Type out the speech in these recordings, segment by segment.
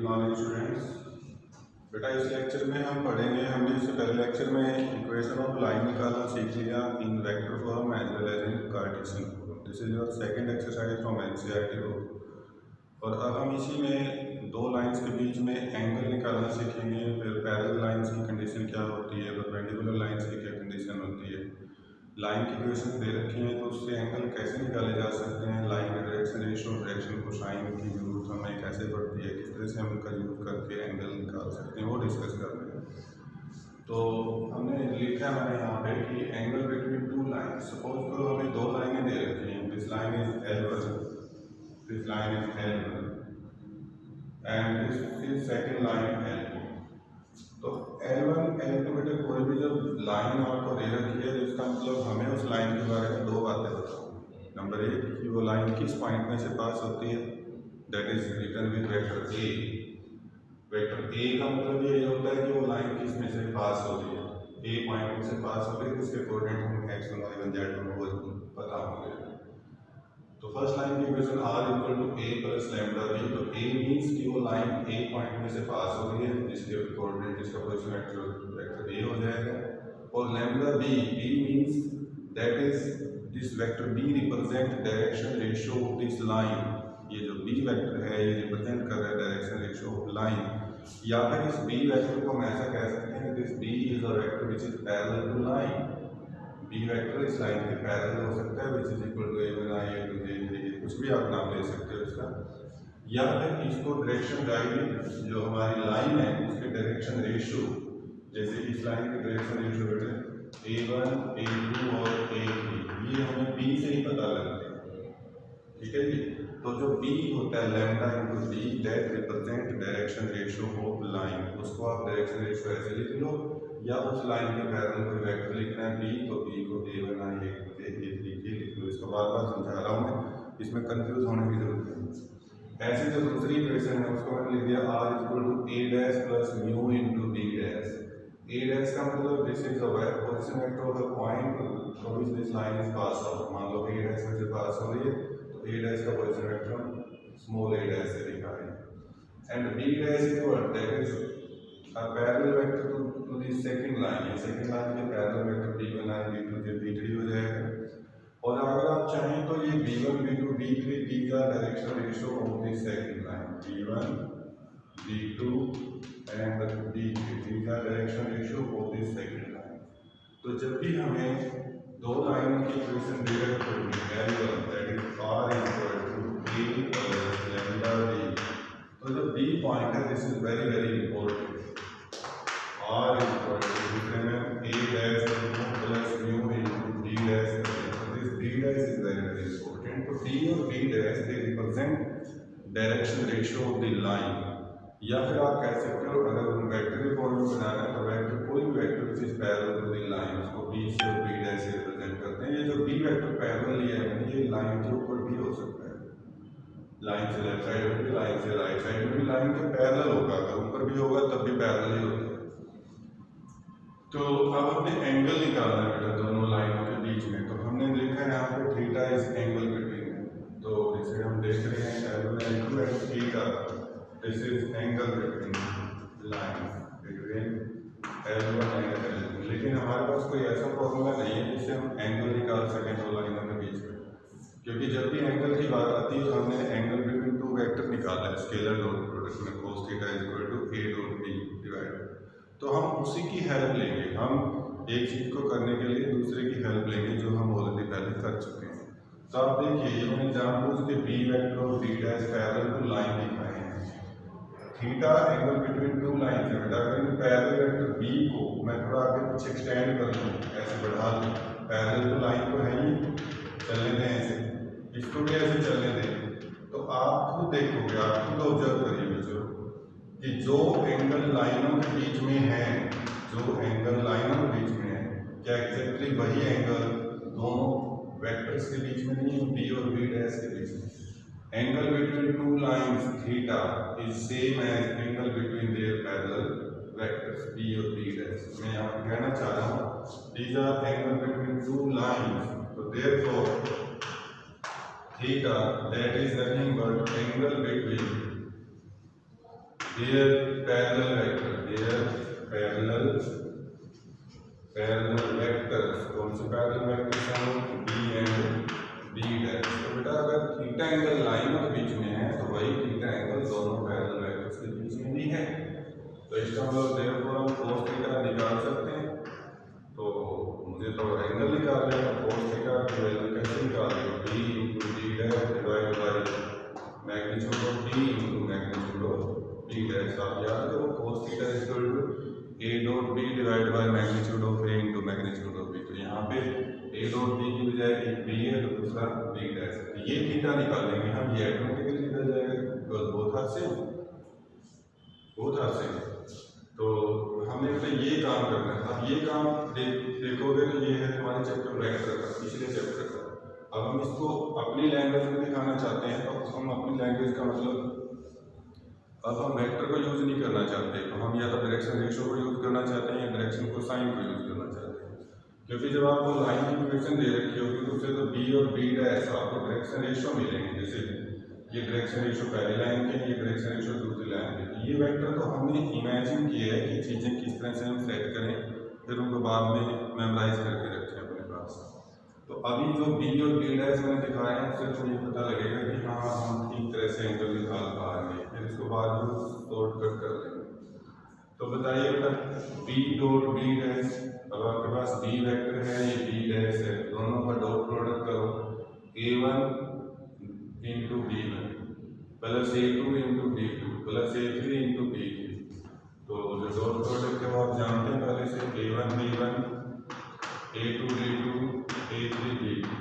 Morning students. बेटा इस lecture में हम पढ़ेंगे, हमने इससे पहले लेक्चर में इक्वेशन ऑफ लाइन निकालना सीख लिया in vector form as well as in Cartesian form. This is your second exercise from NCERT book. और अब हम इसी में दो लाइंस के बीच में एंगल निकालना सीखेंगे। फिर पैरेलल लाइंस की कंडीशन क्या होती है, परपेंडिकुलर लाइंस की क्या कंडीशन होती है, लाइन की इक्वेशन दे रखी है तो उससे एंगल कैसे निकाले जा सकते हैं, लाइन का डायरेक्शन रेशियो, डायरेक्शन कोसाइन की जरूरत हमें कैसे पड़ती है, किस तरह से हम उनका यूज करके एंगल निकाल सकते हैं, वो डिस्कस कर रहे हैं। तो हमने लिखा है यहाँ पे कि angle between two line. Suppose करो हमें दो लाइनें दे रखी हैं, this line is L1, this line is L1 and this is second line L2। तो L1 L2 बेटे कोई भी जब लाइन आपको दे रखी है तो इसका मतलब हमें उस लाइन के बारे में दो बातें बताओ। नंबर एक कि वो लाइन किस पॉइंट में से पास होती है, that is written with vector a. Vector a का मतलब ये होता है कि वो लाइन किस में से पास होती है, ए पॉइंट में से पास हो रही है, उसके कोऑर्डिनेट हम x1 y1 z1 वो पता होंगे। तो फर्स्ट लाइन की equation r equal to a plus lambda b। तो a मींस कि वो लाइन a पॉइंट में से पास हो रही है जिसके कोऑर्डिनेट जिसका पोजीशन वेक्टर a हो जाएगा। और lambda b means that is this vector b represent direction ratio of this line. ये जो b वेक्टर है ये रिप्रेजेंट कर रहा है डायरेक्शन रेशियो ऑफ लाइन। या फिर इस b वेक्टर को हम ऐसा कह सकते हैं this b is a vector which is parallel to line. b vector इस लाइन के पैरेलल हो सकता है which is equal to a1 a2 j कुछ भी आप नाम ले सकते हो इसका। या फिर इसको डायरेक्शन गाइड जो हमारी लाइन है उसके डायरेक्शन रेशियो, जैसे इस लाइन के डायरेक्शन रेशियो बेटे a1 a2 और a3 ये हमें b से ही पता लगता है, ठीक है जी। तो जो b होता है lambda into b that represent direction ratio of line, उसको आप डायरेक्शन रेशियो ऐसे लिख लो। या उस लाइन के पैरेलल कोई वेक्टर लिखना है b तो b को a1 a3 लिख लो। इसको बार बार समझा रहा हूँ मैं, इसमें कंफ्यूज होने की जरूरत नहीं। ऐसे जो दूसरी इक्वेशन है उसको मैंने लिख दिया r equal to a dash plus mu into b dash. a dash का मतलब this is the position vector of the point from which this line is pass out. मान लो a डैश में से पास हो रही है तो a डैश का position vector small a dash से लिखा है। And b dash is what, that is a parallel vector to the second line। ये second line के parallel vector b1 है, b2 से b3 हो जाएगा। और अगर आप चाहें तो ये b1 b2 b3 these are direction ratio of the second line, b1 b2 and b3 these are direction ratio of the second line। तो जब भी हमें दो लाइनों की इक्वेशन दे रखी होगी L1 that is r equal to a plus lambda b, तो जो b पॉइंट है this is very very important. r equal to a dash plus mu into d dash। So this d dash is very very important। तो d और b dash they represent direction ratio of the line। या फिर आप कह सकते हो अगर vector के फॉर्म में बनाना है तो वेक्टर कोई भी vector which is parallel to the line उसको b से और b dash से रिप्रेजेंट करते हैं। ये जो b वेक्टर पैरेलल लिया है ये लाइन के ऊपर भी हो सकता है, लाइन से लेफ्ट साइड में भी, लाइन से राइट साइड में भी, लाइन के पैरेलल होगा। अगर ऊपर भी होगा तब भी पैरेलल ही होगा। तो अब अपने एंगल निकालना है बेटा दोनों लाइनों के बीच में। तो हमने देखा है यहाँ पे थीटा इज एंगल बिटवीन। तो जैसे हम देख रहे हैं L1 L2 and theta this is angle between line between L1 and L2। लेकिन हमारे पास कोई ऐसा फॉर्मूला नहीं है जिससे हम एंगल निकाल सकें दो लाइनों के बीच में, क्योंकि जब भी एंगल की बात आती है तो हमने एंगल बिटवीन टू वेक्टर निकाला है स्केलर डॉट प्रोडक्ट में cos theta is equal to a dot b divide. तो हम उसी की हेल्प लेंगे, हम एक चीज को करने के लिए दूसरे की हेल्प लेंगे जो हम ऑलरेडी पहले कर चुके हैं। तो आप देखिए ये मैंने जानबूझ के b वेक्टर और b डैश पैरेलल टू लाइन दिखाए हैं। Theta angle between two line है बेटा। अगर इन पैरेलल वेक्टर b को मैं थोड़ा आगे पीछे एक्सटेंड कर लूँ, ऐसे बढ़ा लूँ, पैरेलल टू लाइन को है ही, चलने दें ऐसे, इसको भी ऐसे चलने दें, तो आप खुद देखोगे, आप खुद ऑब्जर्व करिए बच्चों कि जो एंगल लाइनों के बीच में है, जो एंगल लाइनों के बीच में है, क्या एक्जेक्टली वही एंगल दोनों वेक्टर्स के बीच में नहीं है, b और b डैश के बीच में। Angle between two lines theta is same as angle between their parallel vectors b और b डैश। मैं यहाँ पर कहना चाह रहा हूँ these are angle between two lines, तो therefore theta that is nothing but angle between their parallel vector, their parallel vectors, कौन से पैरेलल वेक्टर्स हैं? B and b dash. तो बेटा अगर थीटा एंगल लाइनों के बीच में है तो वही थीटा एंगल दोनों पैरेलल वेक्टर्स के बीच में भी है। तो इसका मतलब देयरफॉर हम cos थीटा निकाल सकते हैं। तो मुझे तो एंगल निकालना है, cos थीटा की वैल्यू कैसे निकालेंगे? b into b dash divide by magnitude of b into magnitude of b dash. आप याद करो cos theta is equal to a dot b divide by magnitude of a into magnitude of b। तो यहाँ पे a dot b की बजाय एक b है तो दूसरा b डैश है। तो ये थीटा निकालेंगे हम, ये ऑटोमेटिकली निकल जाएगा बिकॉज बोथ आर सेम। तो हमने तो ये काम करना है। अब ये काम देखोगे तो ये है तुम्हारे चैप्टर वेक्टर का, पिछले चैप्टर का। अब हम इसको अपनी लैंग्वेज में दिखाना चाहते हैं। तो हम अपनी लैंग्वेज का मतलब, अब हम वेक्टर को यूज नहीं करना चाहते, तो हम या तो डायरेक्शन रेशियो को यूज करना चाहते हैं या डायरेक्शन कोसाइन को यूज करना चाहते हैं। क्योंकि जब आपको लाइन की इक्वेशन दे रखी होगी तो उससे तो बी और बी डैश आपको डायरेक्शन रेशियो मिलेंगे। जैसे ये डायरेक्शन रेशियो पहली लाइन के, ये डायरेक्शन रेशियो दूसरी लाइन के। ये वेक्टर तो हमने इमेजिन किया है कि चीज़ें किस तरह से हम सेट करें, फिर उनको बाद में मेमोराइज करके रखें अपने पास। तो अभी जो बी और बी डैश मैंने दिखाए हैं उससे तो ये पता लगेगा कि हाँ हम ठीक तरह से एंगल निकाल पाएंगे, फिर इसको बाद में शॉर्ट कट कर लेंगे। तो बताइए बेटा बी डॉट बी डैश, अब आपके पास बी वेक्टर है, ये बी डैश है, दोनों का डॉट प्रोडक्ट करो, a1 into b1 plus a2 into b2 plus a3 into b3। तो जो डॉट प्रोडक्ट है वो आप जानते हैं पहले से, a1 b1 a2 b2 a3 b2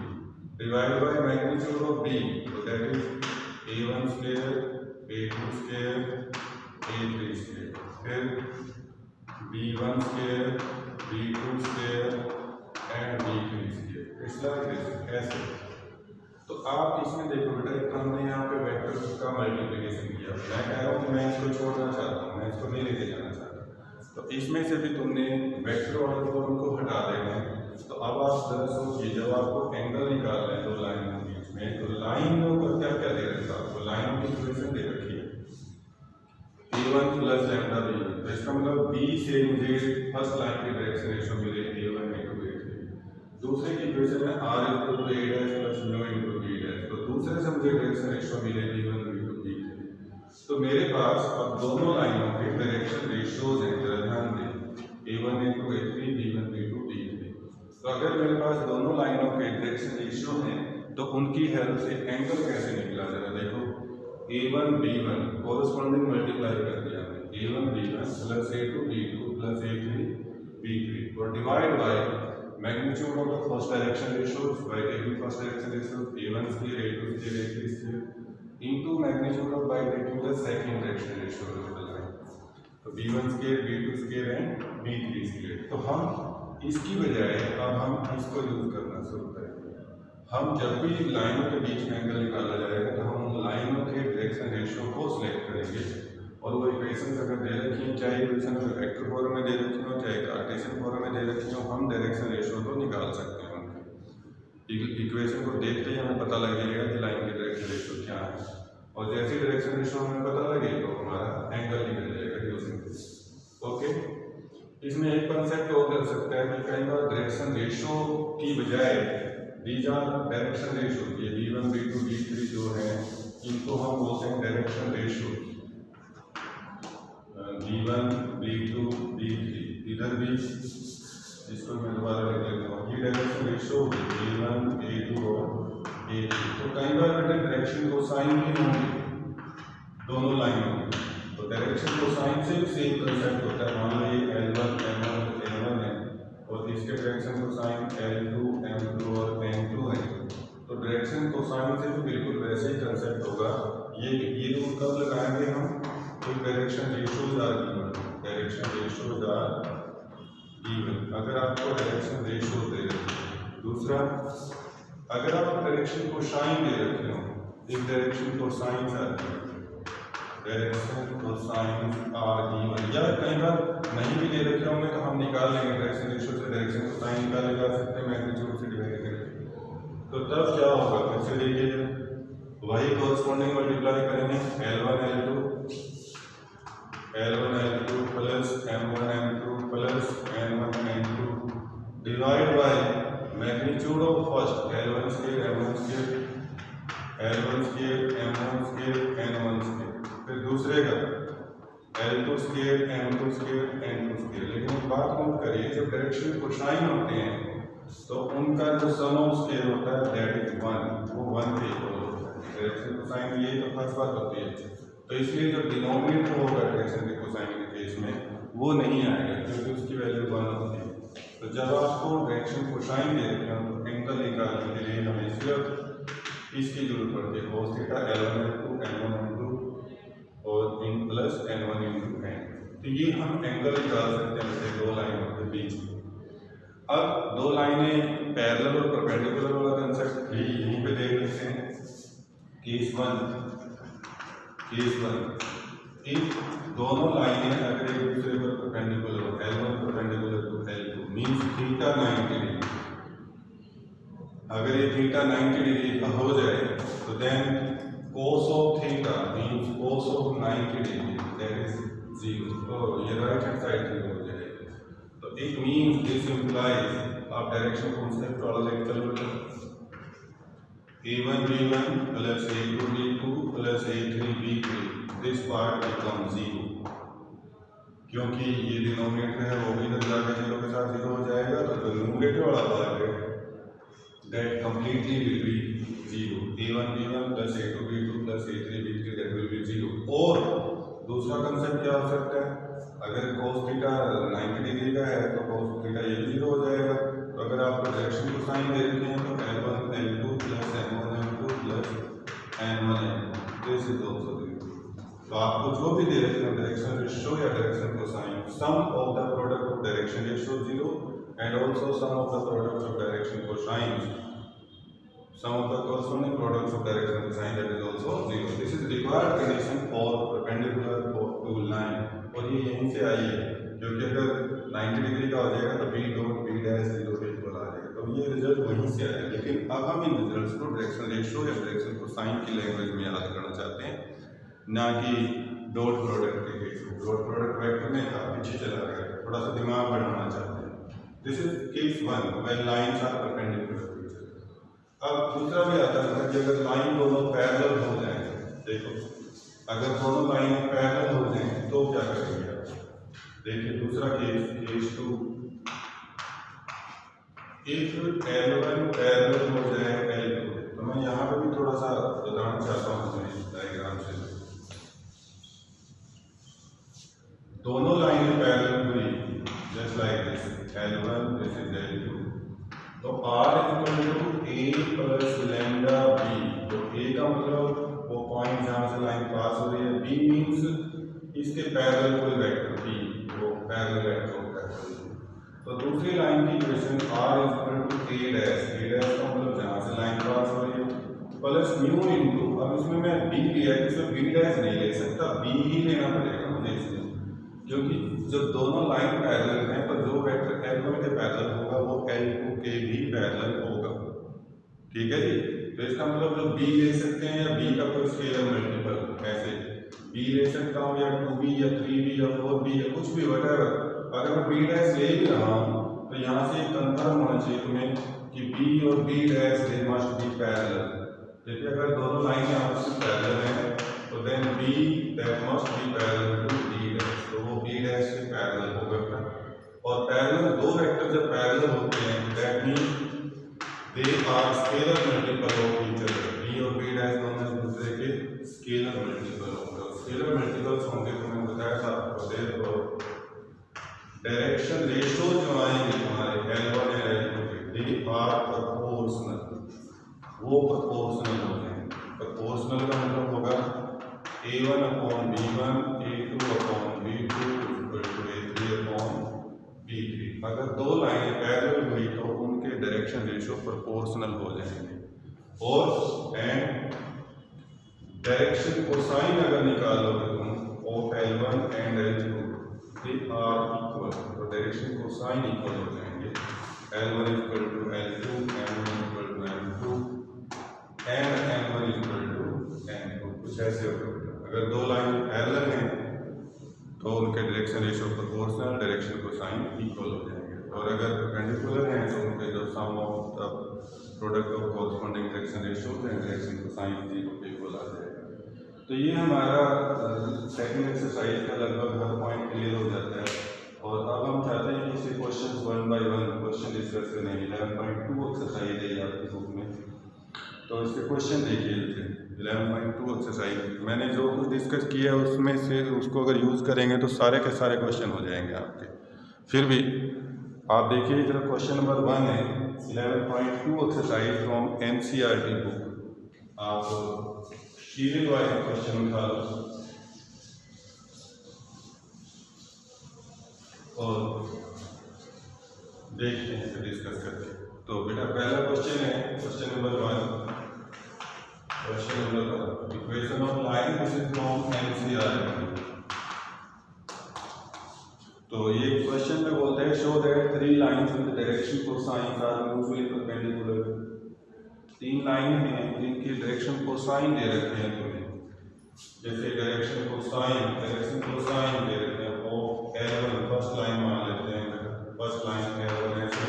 divide by magnitude of b, तो that is a1 square a2 square a3 square, फिर b1 square b2 square and b3 square. It's like this. कैसे? तो आप इसमें देखो बेटा, एक तो हमने यहाँ पे वेक्टर का मल्टीप्लिकेशन किया। मैं कह रहा हूँ कि मैं इसको छोड़ना चाहता हूँ, मैं इसको नहीं लेके जाना चाहता, तो इसमें से भी तुमने वेक्टर वाले फॉर्म को हटा देना है। तो अब आप जरा सोचिए, जब आपको एंगल निकालना है दो लाइनों के बीच में, तो लाइनों को क्या क्या दे रखा है? आपको लाइनों की इक्वेशन दे रखी है a1 प्लस लैम्डा b1। तो इसका मतलब b से मुझे फर्स्ट लाइन की डायरेक्शन रेशियो मिले a1 इंटू a3। दूसरे की इक्वेशन है r equal to a dash plus mu into b dash. तो दूसरे से मुझे डायरेक्शन रेशियो मिले b1 इंटू b3। तो मेरे पास अब दोनों लाइनों के डायरेक्शन रेशियोज हैं, जरा ध्यान दें, a1 into a3 b1 b2 b3। तो अगर मेरे पास दोनों लाइनों के डायरेक्शन रेशियो हैं तो उनकी हेल्प से एंगल कैसे निकला? जरा देखो, a1 b1 कोरस्पॉन्डिंग मल्टीप्लाई कर दिया हमने, a1 b1 plus a2 b2 plus a3 b3 और divide by magnitude of the first direction ratios by taking first direction ratios a1 square a2 square a3 square into magnitude of by taking the second direction ratio of the line. तो b1 square b2 square and b3 square. तो हम इसकी बजाय अब हम इसको use करना शुरू करेंगे। हम जब भी लाइनों के बीच में एंगल निकाला जाएगा तो हम लाइनों के डायरेक्शन रेशियो को सिलेक्ट करेंगे और वो इक्वेशन अगर दे रखी है, चाहे इक्वेशन अगर वेक्टर फॉर्म में दे रखी हो चाहे कार्टेशियन फॉर्म में दे रखी हो, हम डायरेक्शन रेशियो को निकाल सकते हैं। इक्वेशन को देखते ही हमें पता लग जाएगा कि लाइन की डायरेक्शन रेशियो क्या है, और जैसे डायरेक्शन रेशियो हमें पता लगे तो हमारा एंगल निकल जाएगा यूजिंग दिस। ओके, इसमें एक कंसेप्ट और कर सकता है कि कई बार डायरेक्शन रेशियो की बजाय दीज आर डायरेक्शन रेशियो, ये b1 b2 b3 जो है इनको हम बोलते हैं direction ratio, b1 b2 b3। इधर भी इसको मैं दोबारा लिख लेता हूँ, ये डायरेक्शन रेशियो b1 a2 और a3। तो कई बार बेटे डायरेक्शन कोसाइन भी होंगे दोनों लाइनों में, तो डायरेक्शन कोसाइन से भी सेम कंसेप्ट होता है। मान लो ये L1 M1 N1 है और इसके डायरेक्शन कोसाइन L2 M2 और N2 है, तो डायरेक्शन कोसाइन से भी बिल्कुल वैसे ही कंसेप्ट होगा। ये रूल कब लगाएंगे हम? तो direction ratios are given, direction ratios are given अगर आपको डायरेक्शन रेशियो दे रखे। दूसरा, अगर आप डायरेक्शन कोसाइन दे रखे हो, इस direction cosine are direction cosine are given, या कई बार नहीं भी दे रखे होंगे तो हम निकाल लेंगे डायरेक्शन रेशियो से, डायरेक्शन कोसाइन निकाले जा सकते हैं मैग्नीट्यूड से डिवाइड करके। तो तब क्या होगा? फिर से देखिए, वही कोरस्पॉन्डिंग मल्टीप्लाई करेंगे L1 L2 L1 L2 plus M1 M2 plus N1 N2 divide by magnitude of first L1 square M1 square L1 square M1 square N1 square, फिर दूसरे का L2 square M2 square N2 square. लेकिन एक बात note करिए, जब direction cosine होते हैं तो उनका जो सम ऑफ स्क्वायर होता है दैट इज 1, वो 1 के इक्वल होता है। डायरेक्शन कोसाइन ये तो फर्स्ट बात होती है, तो इसलिए जो डिनोमिनेटर होगा डायरेक्शन के कोसाइन के केस में वो नहीं आएगा क्योंकि उसकी वैल्यू 1 होती है। तो जब आपको डायरेक्शन कोसाइन दे रहे हैं तो एंगल निकालने के लिए हमें सिर्फ इसकी जरूरत पड़ती है, cos theta L1 L2 N1 N2 और in plus N1 into N। तो ये हम एंगल निकाल सकते हैं दो लाइनों के बीच में। अब दो लाइनें पैरेलल और परपेंडिकुलर वाला कंसेप्ट भी यहीं पे देख लेते हैं। केस वन इफ दोनों लाइनें अगर एक दूसरे पर परपेंडिकुलर हो, L1 perpendicular to L2 means theta 90 degree, अगर ये थीटा 90 डिग्री का हो जाए तो then cos of theta means cos of 90 degree, that is 0। तो ये राइट हैंड साइड 0 हो जाएगी। तो इट मींस दिस इंप्लाइज, आप डायरेक्शन कॉन्सेप्ट वाला लेके चलो, a1 b1 plus a2 b2 plus a3 b3, this part become 0 क्योंकि ये डिनोमिनेटर है वो भी इधर जाकर 0 के साथ 0 हो जाएगा। तो जो न्यूमरेटर वाला पार्ट है that completely will be 0, a1 b1 plus a2 b2 plus a3 b3 that will be 0। और दूसरा कंसेप्ट क्या हो सकता है, अगर cos थीटा 90 डिग्री का है तो cos थीटा ये भी 0 हो जाएगा। तो अगर आपको डायरेक्शन को साइन दे रखे हैं तो L1 L2 plus M1 M2 plus N1 N2 this is also 0। तो आपको जो भी दे रखे हैं डायरेक्शन रेशियो या direction cosine, sum of the product of direction ratio 0 and also sum of the products of direction cosines, sum of the corresponding products of direction cosine, that is also 0। this is required condition for perpendicular for two line। और ये यहीं से आई है क्योंकि अगर 90 degree का हो जाएगा तो b डॉट b डैश 0 के इक्वल आ जाएगा। तो ये रिजल्ट वहीं से आया। लेकिन अब हम इन रिजल्ट्स को डायरेक्शन रेशियो या डायरेक्शन कोसाइन की लैंग्वेज में याद करना चाहते हैं, ना कि डॉट प्रोडक्ट के केस में। डॉट प्रोडक्ट वेक्टर में था पीछे चला गया, थोड़ा सा दिमाग बढ़ाना चाहते हैं। This is case 1 when lines are perpendicular to each other। अब दूसरा भी आता है कि अगर लाइन दोनों पैरेलल हो जाएं, देखो अगर दोनों लाइन पैरेलल हो जाएं तो क्या करेंगे आप? देखिए दूसरा case, case 2, if L1 parallel हो जाए L2। तो मैं यहाँ पे भी थोड़ा सा बताना चाहता हूँ इस डायग्राम से। दोनों लाइनें पैरेलल हुई just like this, L1 this is L2। तो R equal to A plus lambda B। तो A का मतलब वो पॉइंट जहाँ से लाइन पास हो रही है, B मीन्स इसके पैरेलल कोई वेक्टर B, वो पैरेलल वेक्टर होता है। तो दूसरी लाइन की equation R equal to A dash का मतलब जहाँ से लाइन पास हो रही है प्लस म्यू इनटू, अब इसमें मैं B लिया है, इसमें B डैश नहीं ले सकता, B ही लेना पड़ेगा मुझे इसमें, क्योंकि जब दोनों लाइन पैरेलल हैं तो जो वेक्टर L1 के पैरेलल होगा वो L2 के भी पैरेलल होगा। ठीक है जी। तो इसका मतलब जो B ले सकते हैं या B का कोई स्केलर मल्टीपल, ऐसे B ले सकता हूँ या 2B या 3B या 4B या कुछ भी व्हाटएवर। अगर मैं B डैश ले भी रहा हूँ तो यहाँ से कंफर्म होना चाहिए तुम्हें कि B और B dash they must be parallel. देखिए अगर दोनों लाइनें आपस में पैरेलल हैं तो then B that must be parallel to B dash, तो वो B डैश से पैरेलल होगा। और पैरेलल दो वेक्टर जब पैरेलल होते हैं that means they are scalar multiple of each other. B और B डैश दोनों एक दूसरे के स्केलर मल्टीपल होंगे। स्केलर मल्टीपल्स होंगे तो मैंने बताया था आपको, देखो डायरेक्शन रेशियो जो आएंगे तुम्हारे L1 या L2 के, दे आर प्रोपोर्शनल, वो प्रोपोर्शनल हो जाएंगे। प्रोपोर्शनल का मतलब होगा A1 upon B1 A2 upon B2 equal to A3 upon B3। अगर दो लाइनें पैरेलल हुई तो उनके डायरेक्शन रेशियो प्रोपोर्शनल हो जाएंगे। और एंड डायरेक्शन कोसाइन अगर निकालोगे तुम of L1 and L2 they are equal, तो डायरेक्शन कोसाइन इक्वल हो जाएंगे। L1 equal to L2, M1 equal to M2 and M1 equal to N2, कुछ ऐसे होगा। अगर दो लाइन पैरेलल हैं तो उनके direction ratio proportional, direction cosine equal हो जाएंगे। और अगर परपेंडिकुलर हैं तो उनके जो sum of the product of corresponding direction ratio and direction cosine zero के इक्वल आ जाएगा। तो ये हमारा सेकंड एक्सरसाइज का लगभग हर पॉइंट क्लियर हो जाता है। और अब हम चाहते हैं कि इसे क्वेश्चन 1 बाय 1 क्वेश्चन डिस्कस करें। 11.2 एक्सरसाइज है आपकी बुक में, तो इसके क्वेश्चन देखिए। 11.2 एक्सरसाइज मैंने जो कुछ डिस्कस किया है उसमें से उसको अगर यूज़ करेंगे तो सारे के सारे क्वेश्चन हो जाएंगे आपके। फिर भी आप देखिए इधर क्वेश्चन नंबर 1 है 11.2 एक्सरसाइज फ्रॉम NCERT बुक। आप सीरीज वाइज क्वेश्चन उठा लो और देखते हैं फिर डिस्कस करके। तो बेटा पहला क्वेश्चन है question number 1। Question number 1 equation of line, this is from NCERT। तो ये क्वेश्चन में बोलते हैं show that 3 lines with direction cosine are mutually perpendicular. 3 line हैं जिनकी डायरेक्शन कोसाइन दे रखे हैं तुम्हें, जैसे डायरेक्शन कोसाइन दे रखे हैं ऑफ L1, फर्स्ट लाइन मान लेते हैं। फर्स्ट लाइन L1 ऐसे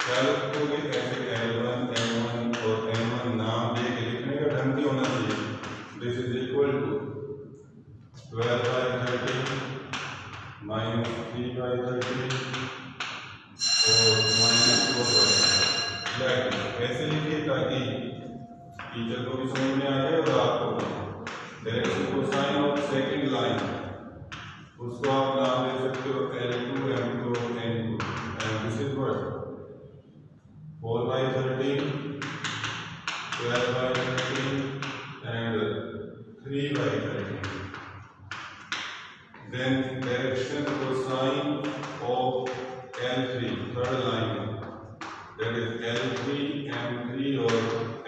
क्या लिखोगे, ऐसे L1 M1 और M1 नाम दे के लिखने का ढंग भी होना चाहिए। This is equal to 12/30 minus 3/30 और -4/30। ऐसे लिखिए ताकि टीचर को भी समझ में आ जाए और आपको direction cosine of second line उसको आप नाम दे सकते हो L2 M2 N2 and this is what 4/30 12/30 and 3/30। then direction cosine of L3 third line, that is L3 M3 or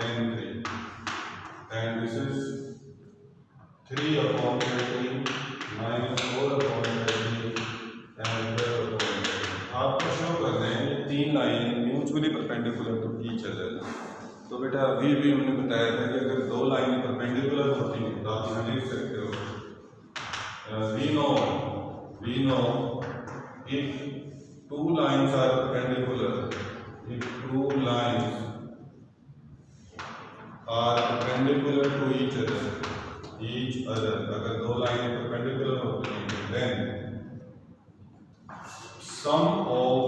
N3, and this is 3/30 minus 4/30 and 12/30। आपको show कर रहे हैं ये 3 line mutually perpendicular to each other. तो बेटा अभी भी हमने बताया था कि अगर 2 लाइन परपेंडिकुलर होती हैं तो आप यहाँ लिख सकते हो we know if 2 lines are perpendicular, if 2 lines are perpendicular to each other, अगर 2 लाइनें perpendicular होती हैं then sum of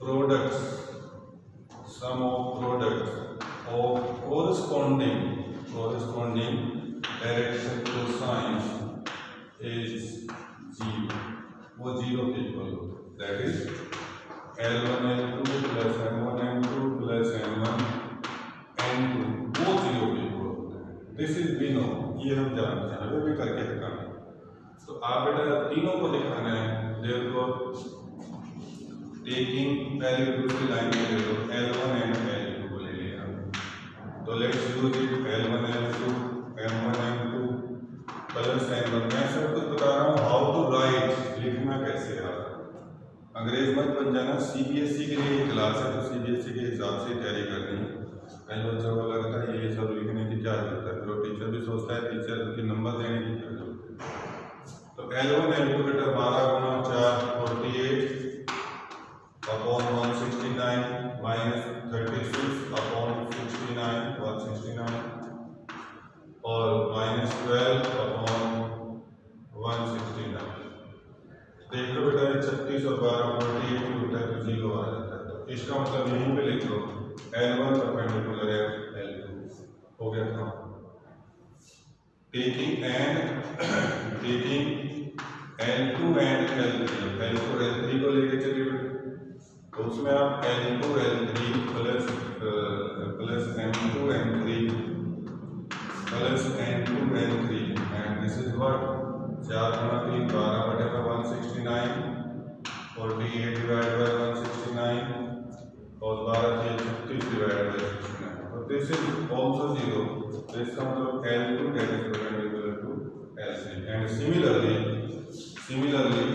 products of corresponding direction cosine is 0, वो 0 के इक्वल हो। That is L1 L2 plus M1 M2 plus M1 N2 वो 0 के equal होता है। दिस इज वी नो, ये हम जानते हैं, अभी भी करके दिखाना है। तो आप बेटा तीनों को दिखाना है। देयरफॉर टेकिंग पहले दूसरी लाइन में ले लो L1 एंड L2 को ले लिया, तो let's use it L1 L2 M1 M2 plus M1। मैं सब कुछ बता रहा हूँ हाउ टू राइट, लिखना कैसे है। अंग्रेज मत बन जाना। CBSE के लिए क्लास है तो CBSE के हिसाब से तैयारी करनी है। कई बच्चों को लगता है ये सब लिखने की क्या जरूरत है, तो टीचर भी सोचता है टीचर के नंबर देने की क्या जरूरत है। तो L1 L2 बेटा 12 × 4 48 अपॉन 169 माइनस 36/69 169 और -12/169। देख लो बेटा 36 और 12 48 की होता है तो 0 आ जाता है। तो इसका मतलब यहीं पे लिख लो L1 परपेंडिकुलर है L2 हो गया था। टेकिंग L2 एंड L3 को लेके चलिए तो उसमें आप L2 L3 plus M2 M3 plus N2 N3 and this is what 4 × 3 12/169 48 divide by 169 और 12/36 तो दिस इज आल्सो 0। तो इसका मतलब L2 that is perpendicular to L3 and similarly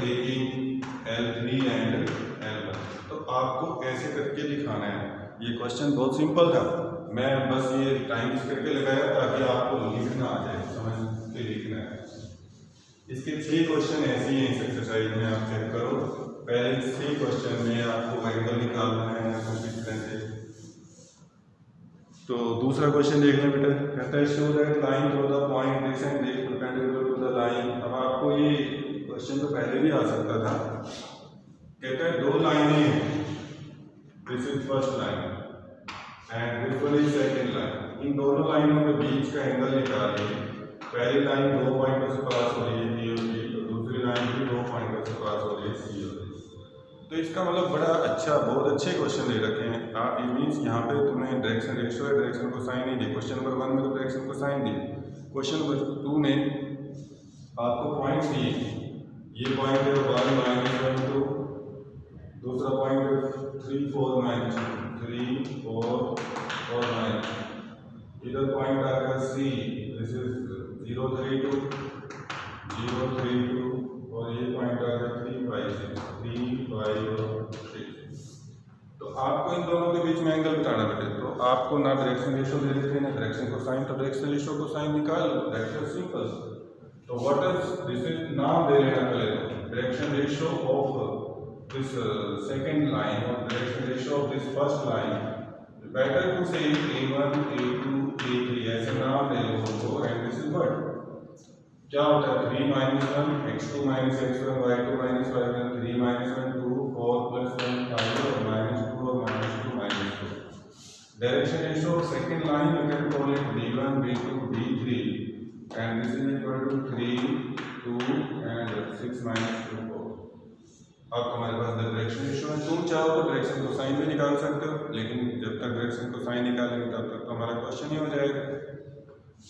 taking L3 and L1। तो आपको ऐसे करके दिखाना है। ये क्वेश्चन बहुत सिंपल था, मैं बस ये टाइम करके लगाया ताकि आपको लिखना आ जाए, समझ इसके 6 क्वेश्चन ऐसे ही हैं इस एक्सरसाइज में, आप चेक करो। पहले 6 क्वेश्चन में आपको एंगल निकालना है या कुछ इस तरह से। तो दूसरा क्वेश्चन देख लें बेटा, कहता है show that line through the point this and this perpendicular to the line. अब आपको ये क्वेश्चन तो पहले भी आ सकता था। कहता है दो लाइनें हैं, this is first line and this one is second line. इन दोनों लाइनों के बीच का एंगल निकालिए। पहली लाइन 2 पॉइंटों से पास हो रही है बी और डी, और दूसरी लाइन भी 2 पॉइंटों से पास हो रही है सी और डी। तो इसका मतलब बड़ा अच्छा, बहुत अच्छे क्वेश्चन दे रखे हैं। इट मीन्स यहाँ पे तुम्हें डायरेक्शन रेशियो है, डायरेक्शन को साइन नहीं दी। क्वेश्चन नंबर 1 में तो डायरेक्शन को साइन दी। क्वेश्चन नंबर 2 ने आपको पॉइंट दिए, ये पॉइंट है 1 -1 2, दूसरा पॉइंट है 3 4 -3 4 और -, इधर पॉइंट आ गया सी, दिस इज 0 3 2 0 3 2, और ये पॉइंट आ गया 3 5 6 3 5 और 6। तो आपको इन दोनों के बीच में एंगल बताना बेटे। तो आपको ना डायरेक्शन रेशियो दे देते हैं ना डायरेक्शन को साइन, तो डायरेक्शन रेशियो को साइन निकाल लो, दैट्स सिंपल। तो व्हाट इज दिस इज, नाम दे लेना पहले तो direction ratio of this second line और direction ratio of this first line. Better to say a1 a2 a3 ऐसे नाम दे लो उनको। एंड दिस इज व्हाट, क्या होता है 3 - 1 x2 - x1 y2 - y1 3 - 1 2 4 + 1 5 और -2 और -2 -2। Direction ratio of second line you can call it b1 b2 b3 and this is equal to 3 2 and 6 - 2 4। अब हमारे पास डायरेक्शन रेशियो है। तुम चाहो तो डायरेक्शन को साइन भी निकाल सकते हो, लेकिन जब तक डायरेक्शन को साइन निकालेंगे तब तक तो हमारा क्वेश्चन ही हो जाएगा।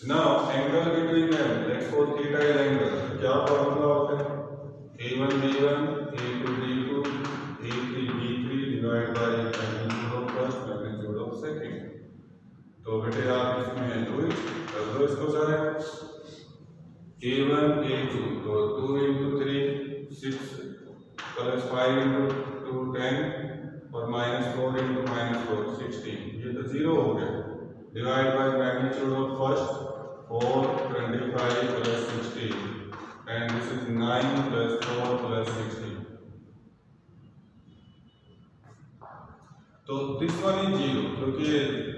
Now angle between them, let's suppose theta is angle. क्या फॉर्मूला होता है, a1 b1 a2 b2 a3 b3 divide by magnitude of first magnitude of second. तो बेटे आप इसमें do it, कर दो इसको सारा। a1 a2 तो 2 × 3 6 + 5 × 2 10 और -4 × -4 16, ये तो 0 हो गया। Divide by magnitude of first 4 25 + 16 and this is 9 + 4 + 16। तो दिस वन इज 0 क्योंकि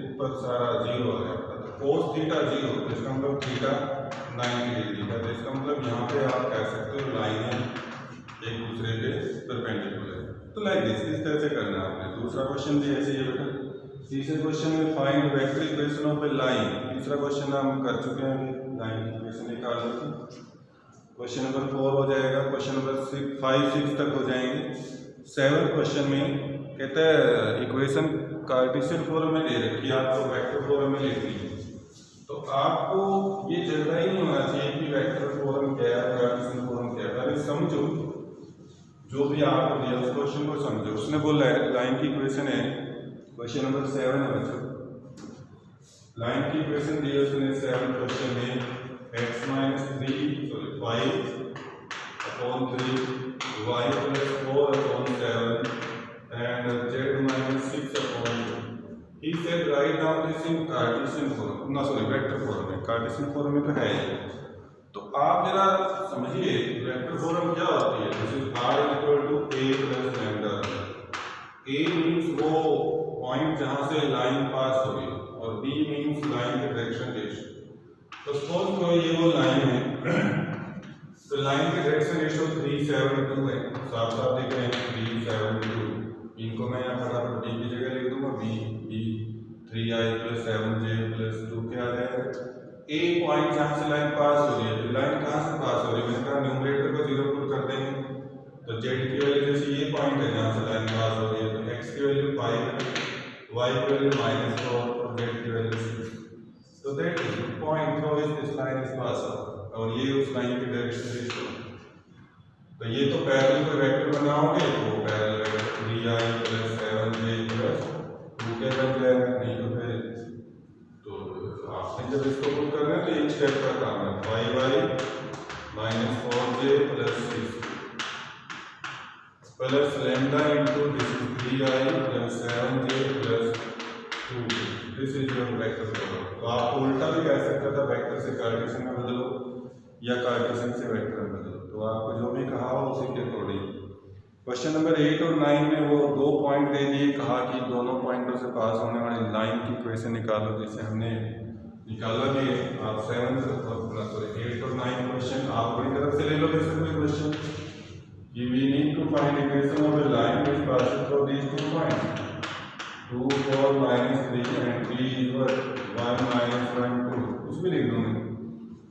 ऊपर सारा 0 आ गया। तो cos थीटा 0, इसका मतलब थीटा 90 डिग्री का। तो इसका मतलब यहाँ पे आप कह सकते हो लाइनें एक दूसरे के परपेंडिकुलर। तो लाइक दिस, इस तरह से करना है आपने। दूसरा क्वेश्चन भी ऐसे ही है बेटा। तीसरे क्वेश्चन में find vector equation of A line. तीसरा क्वेश्चन हम कर चुके हैं, लाइन की इक्वेशन निकाल ली। क्वेश्चन नंबर 4 हो जाएगा, क्वेश्चन नंबर 5 6 तक हो जाएंगे। 7 क्वेश्चन में कहता है इक्वेशन कार्टेशियन फॉर्म में दे रखी है, आपको वेक्टर फॉर्म में लिखनी है। तो आपको ये झगड़ा ही नहीं होना चाहिए कि वेक्टर फॉर्म क्या है, कार्टेशियन फॉर्म क्या है। पहले समझो, जो भी आपको दिया उस क्वेश्चन को समझो। उसने बोला है लाइन की इक्वेशन है, क्वेश्चन नंबर 7 है बच्चों। लाइन की इक्वेशन दी है उसने 7 क्वेश्चन में, x - 5/3 y + 4/7 and z - 6/2। He said write down this in Cartesian form, no sorry vector form में। कार्टेशियन फॉर्म में तो है ही। तो आप जरा समझिए वेक्टर फॉर्म क्या होती है। This is r = a + lambda. a means वो पॉइंट जहां से लाइन पास हो रही है, और b मींस लाइन के डायरेक्शन रेशियो। तो सपोज कोई ये वो लाइन है, तो लाइन के डायरेक्शन रेशियो 3 7 2 है। साफ साफ देख रहे हैं 3 7 2। इनको मैं यहाँ फटाफट b की जगह लिख दूंगा, b 3i + 7j + 2 क्या आ जाएगा। a पॉइंट जहां से लाइन पास हो रही है, तो लाइन कहां से पास हो रही है, मैंने कहा न्यूमरेटर को 0 पुट कर देंगे। तो z की वैल्यू जैसे ये पॉइंट है जहां से लाइन पास हो रही है, तो x की वैल्यू 5 है, y की वैल्यू -4 और z की वैल्यू 6। तो that is the point through which this line is passing, और ये उस लाइन की डायरेक्शन रेशियो। तो ये तो पैरेलल कोई वेक्टर बनाओगे तो पैरेलल वेक्टर 3i + 7j + 2 के बन जाएगा। नहीं तो फिर तो आपने जब इसको पुट करना है तो एक स्टेप का काम है, 5i - 4j + 6 plus lambda into this is 3i + 7j + 2। This is your vector form. तो आप उल्टा भी कह सकते था, वेक्टर से कार्टेशियन में बदलो। या कार्टेशियन से वेक्टर में बदलो। तो आपको जो भी कहा हो उसी के अकॉर्डिंग। क्वेश्चन नंबर 8 और 9 में वो 2 पॉइंट दे दिए, कहा कि दोनों पॉइंटों से पास होने वाली लाइन की इक्वेशन निकालो, जिसे हमने निकाला भी है। आप 8 और 9 क्वेश्चन आप अपनी तरफ से ले लो। जैसे कोई क्वेश्चन कि we need to find equation of a line which passes through these 2 points 2 4 -3 and p is what 1 -1 2, कुछ भी लिख दो मैं।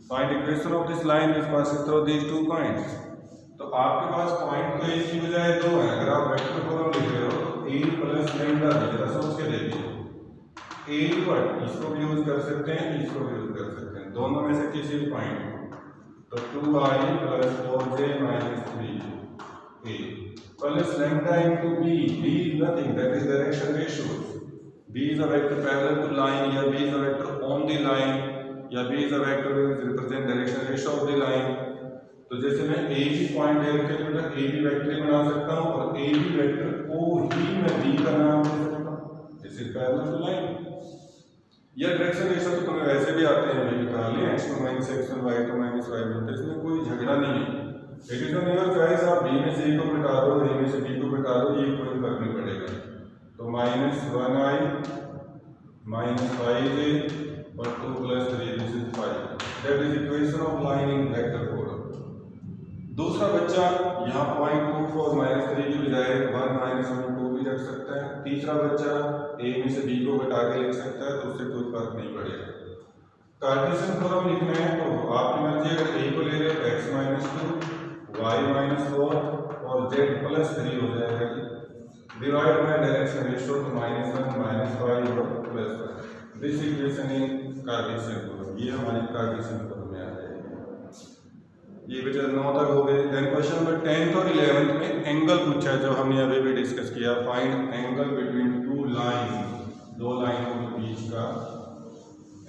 Find equation of this line which passes through these 2 points। तो आपके पास पॉइंट तो एक की बजाय 2 है। अगर आप वेक्टर फॉर्म लिख रहे हो तो a प्लस लैम्डा जरा सोच के देखिए। a पर इसको भी यूज कर सकते हैं, इसको भी यूज कर सकते हैं, दोनों में से किसी भी पॉइंट। तो 2i plus 4j minus 3 a plus lambda into b is nothing, that is direction ratios। b is a vector parallel to line, या b is a vector on the line, या b is a vector which represent direction ratio of the line। तो जैसे मैं a भी point दे रखे तो a भी vector बना सकता हूँ और a भी वेक्टर को ही मैं b का नाम दे सकता हूँ। This is parallel to line. या डायरेक्शन रेशियो तो तुम्हें वैसे भी आते हैं, मैं निकाल लिया x1 - x1 y2 - y1, इसमें कोई झगड़ा नहीं है। It is on your choice, आप b में से a को घटा दो, a में से b को घटा दो, ये कोई फर्क नहीं पड़ेगा। तो -1i -5j और 2 + 3 this is 5। That is equation of line in vector form. दूसरा बच्चा यहाँ पॉइंट 2 4 -3 की बजाय 1 -1 2 भी रख सकता है। तीसरा बच्चा a में से b को घटा के लिख सकता है, तो उससे कोई फर्क नहीं पड़ेगा। कार्टेशियन फॉर्म लिखना है तो आपकी मर्जी, अगर a को ले रहे तो x -2 y -4 और z + 3 हो जाएगा। डिवाइड बाय डायरेक्शन रेशियो तो -1 -5 और +1। This equation in Cartesian form, ये हमारी कार्टेशियन फॉर्म में आ जाएगी। ये बच्चे 9 तक हो गए। देन क्वेश्चन नंबर 10 और 11 में एंगल पूछा है, जो हमने अभी भी डिस्कस किया। फाइंड एंगल बिटवीन 2 लाइन, 2 लाइनों के बीच का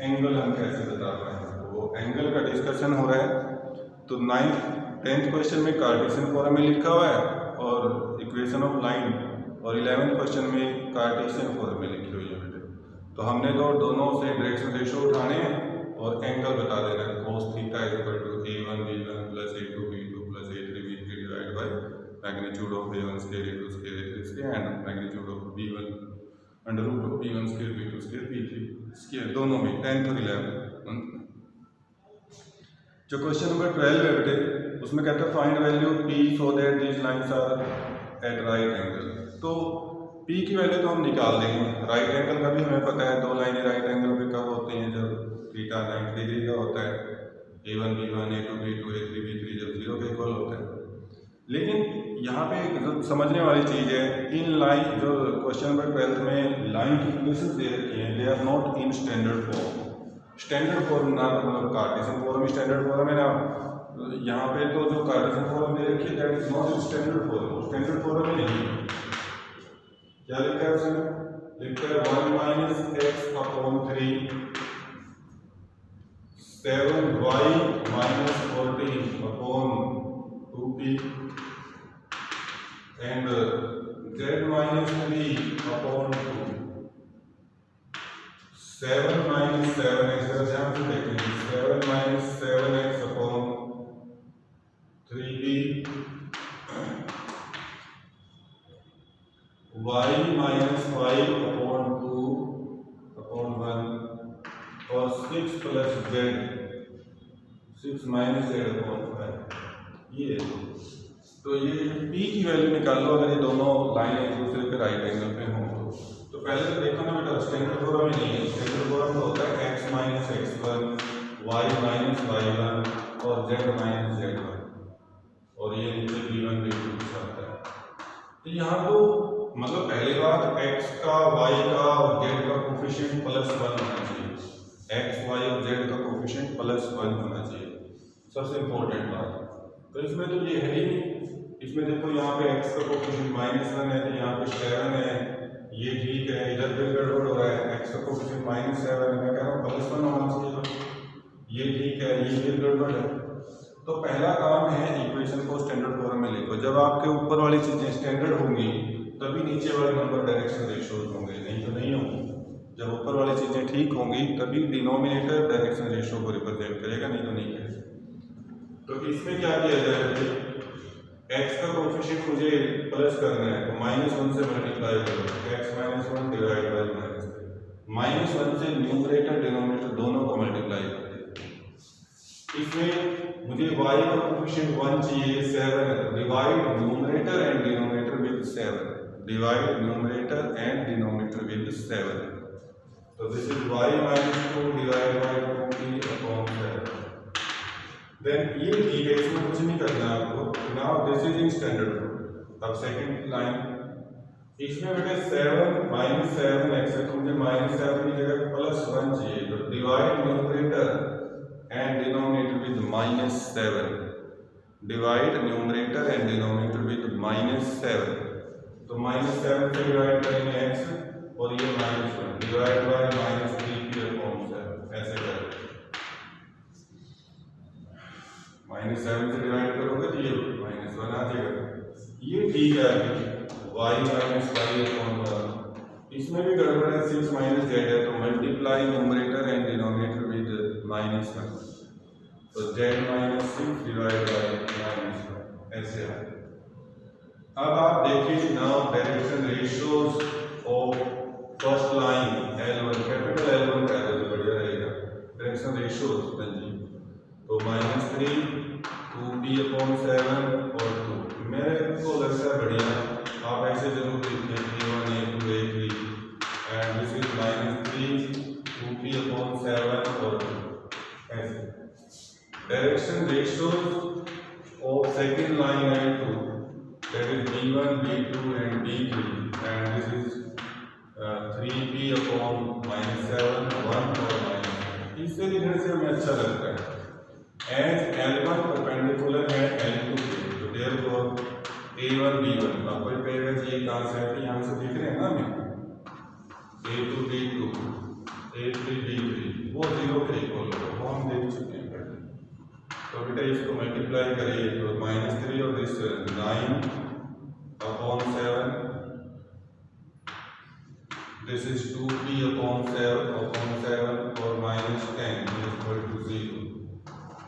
एंगल हम कैसे बता पाएंगे। तो वो एंगल का डिस्कशन हो रहा है। तो 10th क्वेश्चन में कार्टेशियन फॉर्म में लिखा हुआ है और इक्वेशन ऑफ लाइन, और 11th क्वेश्चन में कार्टेशियन फॉर्म में लिखी हुई है बेटे। तो हमने तो दोनों से डायरेक्शन रेशियो उठाने हैं और एंगल बता देना है। cos θ = a1 b1 + a2 b2 + a3 b3 divide by magnitude of a1 square a2 square a3 square and magnitude of b1 √of b1 square b2 square b3 square, दोनों में 10th और 11th। जो question number 12 है बेटे, उसमें कहता है find value p so that these lines are at right angle. तो p की वैल्यू तो हम निकाल देंगे। राइट एंगल का भी हमें पता है, 2 लाइनें राइट एंगल पे कब होती हैं, जब थीटा 90 डिग्री का होता है। a1 b1 a2 b2 a3 b3 जब 0 के इक्वल होता है। लेकिन यहाँ पे एक समझने वाली चीज़ है, इन लाइन जो क्वेश्चन नंबर 12 में लाइन की इक्वेशंस दे रखी हैं, they are not in standard form. Standard form ना मतलब कार्टेशियन फॉर्म स्टैंडर्ड फॉर्म है ना, यहाँ पे तो जो कार्टेशियन फॉर्म दे रखी है that is not in standard form. Standard form में नहीं क्या लिखा है उसने, लिखा है 1 - x/3 7y - 14/2p and z - 3/2। 7 - 7x, ध्यान से देखेंगे, 7 - 7x/3p y - 5/2/1 और 6 + z 6 - z/5। ये तो ये p की वैल्यू निकाल लो अगर ये दोनों लाइनें एक दूसरे के राइट एंगल पे हों तो पहले तो देखो ना बेटा, स्टैंडर्ड फॉर्म में नहीं है। स्टैंडर्ड फॉर्म तो होता है x - x1 y - y1 और z - z1 और ये नीचे b1 b2 आता है। तो यहाँ तो मतलब पहली बात x का y का और z का कोफिशिएंट +1 होना चाहिए। x y और z का कोफिशिएंट +1 होना चाहिए, सबसे इम्पोर्टेंट बात। तो इसमें तो ये है ही नहीं। इसमें देखो यहाँ पे x का कोफिशिएंट -1 है, तो यहाँ पे 7 है, ये ठीक है। इधर पे गड़बड़ हो रहा है, x का कोफिशिएंट -7 है, मैं कह रहा हूँ +1 होना चाहिए, ये ठीक है, ये फिर गड़बड़ है। तो पहला काम है इक्वेशन को स्टैंडर्ड फॉर्म में लिखो। जब आपके ऊपर वाली चीजें स्टैंडर्ड होंगी तभी नीचे वाले नंबर डायरेक्शन रेशियोज होंगे, नहीं तो नहीं होंगे। जब ऊपर वाली चीजें ठीक होंगी तभी डिनोमिनेटर डायरेक्शन रेशियो को रिप्रेजेंट करेगा, नहीं तो नहीं करेगा। तो इसमें क्या किया जाए, x का कोफिशिएंट मुझे प्लस करना है तो -1 से मल्टीप्लाई करो, x - 1 डिवाइड बाय -1 से न्यूमरेटर डिनोमिनेटर दोनों को मल्टीप्लाई कर दिया। इसमें मुझे y का कोफिशिएंट 1 चाहिए, 7 है, divide numerator and denominator with 7, divide numerator and denominator with 7। तो this is y - 2 divide by 2p upon 7। Then ये ठीक है, इसमें कुछ नहीं करना है आपको। Now this is in standard form. अब सेकंड लाइन, इसमें बेटे 7 -7 x है, तो मुझे -7 की जगह +1 चाहिए, तो divide numerator and denominator with -7, divide numerator and denominator with -7। तो -7 से डिवाइड करेंगे x और ये -1 डिवाइड बाय -3p अपॉन 7, ऐसे करें। -7 से डिवाइड करोगे तो ये -1 आ जाएगा। ये ठीक है, y - 5 अपॉन 1। इसमें भी गड़बड़ है, 6 - z है, तो multiply numerator and denominator with -1, तो z - 6 डिवाइड बाय -1, ऐसे है। अब आप देखिए, now direction ratios of first line L1, capital L1 का है तो बढ़िया रहेगा। डायरेक्शन रेशियोज जी, तो -3 2p अपॉन 7 और 2, मेरे को लगता है बढ़िया, आप ऐसे जरूर लिखें A1 A2 A3 and this is -3 2p upon 7 और 2, ऐसे। Direction ratios of second line L2, that is B1 B2 and B3 and this is 3p upon -7 1 और -1। इससे लिखने से हमें अच्छा लगता है। एज L1 परपेंडिकुलर है L2 के, तो देयरफॉर A1 B1, आपको कहेगा कि ये कहाँ से है, कि यहाँ से दिख रहे हैं ना हमें, A2 B2 A3 B3, वो 0 के इक्वल होगा, वो हम देख चुके हैं पहले। तो बेटा इसको मल्टीप्लाई करिए, तो -3 और this 9 upon 7, this is 2p upon 7 और -10 इक्वल टू 0।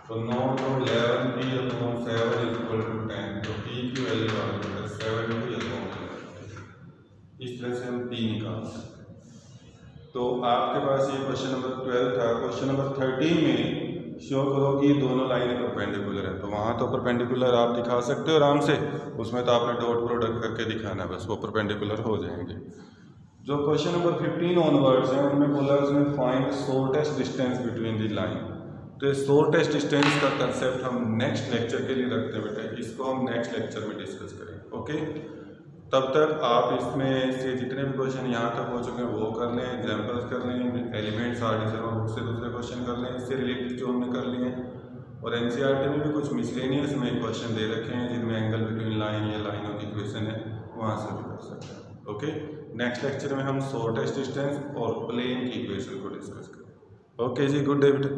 तो note 11p upon 7 is equal to 10, तो p की वैल्यू आ गई 7p अपॉन 11। इस तरह से हम p निकाल सकते हैं। तो आपके पास ये क्वेश्चन नंबर 12 था। क्वेश्चन नंबर 13 में शो करो कि दोनों लाइनें परपेंडिकुलर है, तो वहाँ तो परपेंडिकुलर आप दिखा सकते हो आराम से, उसमें तो आपने डॉट प्रोडक्ट करके दिखाना है, बस वो परपेंडिकुलर हो जाएंगे। जो क्वेश्चन नंबर 15 ऑनवर्ड्स हैं, उनमें बोला उसमें find shortest distance between the line. तो ये शॉर्टेस्ट डिस्टेंस का कंसेप्ट हम नेक्स्ट लेक्चर के लिए रखते हैं बेटा, इसको हम नेक्स्ट लेक्चर में डिस्कस करेंगे। ओके, तब तक आप इसमें से जितने भी क्वेश्चन यहाँ तक हो चुके हैं वो कर लें, एग्जाम्पल्स कर लें, एलिमेंट्स आर्टिफिशियल बुक से दूसरे क्वेश्चन कर लें, इससे रिलेटेड जो हमने कर लिए हैं। और एनसीईआरटी में भी कुछ मिसलेनियस में क्वेश्चन दे रखे हैं जिनमें एंगल बिटवीन लाइन या लाइनों की इक्वेशन है, वहाँ से भी कर सकते हैं। ओके, नेक्स्ट लेक्चर में हम शॉर्टेस्ट डिस्टेंस और प्लेन की इक्वेशन को डिस्कस करें। ओके जी, गुड डे बेटा।